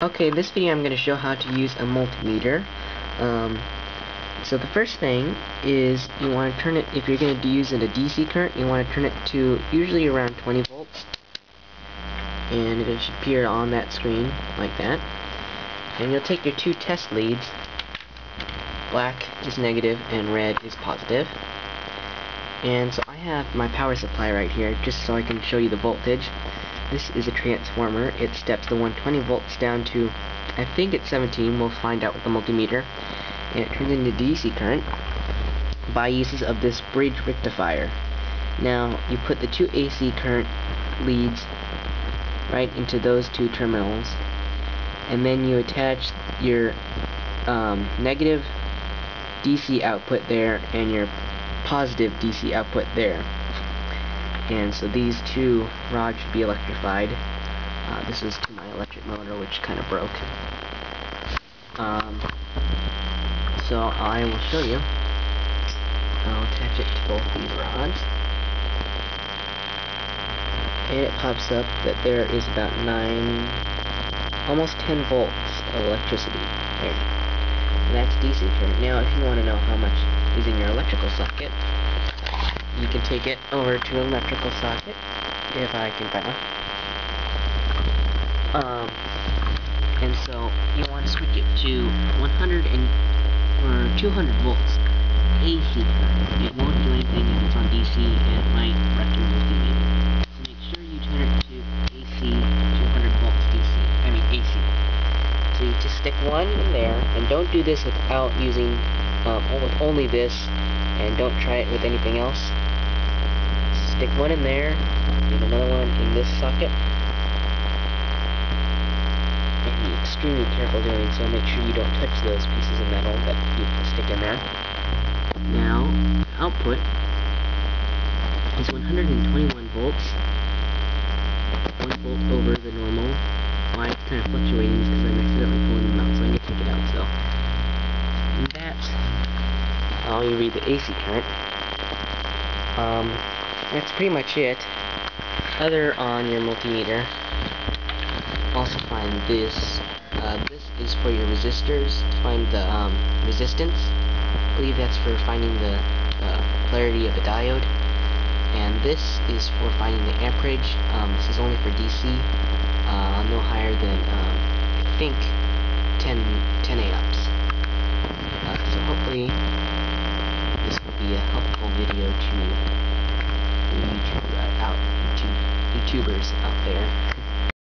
Okay, this video I'm going to show how to use a multimeter. So the first thing is you want to turn it, if you're going to use it a DC current, you want to turn it to usually around 20 volts. And it should appear on that screen like that. And you'll take your two test leads. Black is negative and red is positive. And so I have my power supply right here just so I can show you the voltage. This is a transformer. It steps the 120 volts down to, I think it's 17, we'll find out with the multimeter. And it turns into DC current by uses of this bridge rectifier. Now, you put the two AC current leads right into those two terminals, and then you attach your negative DC output there and your positive DC output there. And so these two rods should be electrified. This is to my electric motor, which kind of broke. So I will show you. I'll attach it to both these rods. And it pops up that there is about almost 10 volts of electricity there. And that's DC current. Now, if you want to know how much is in your electrical socket, you can take it over to an electrical socket, if I can find one. And so you want to switch it to 100 or 200 volts AC current. It won't do anything if it's on DC, and it might wreck your multimeter. So make sure you turn it to AC 200 volts DC. I mean AC. So you just stick one in there, and don't do this without using with only this, and don't try it with anything else. Stick one in there, and another one in this socket. And be extremely careful doing so. Make sure you don't touch those pieces of metal that you stick in there. Now, output is 121 volts. 1 volt over the normal. Why it's kind of fluctuating is because I'm accidentally pulling them out, so I'm going to take it out. So, and that's how you read the AC current. That's pretty much it. Other on your multimeter, also find this. This is for your resistors, to find the resistance. I believe that's for finding the polarity of the diode. And this is for finding the amperage. This is only for DC, no higher than, I think, 10 amps.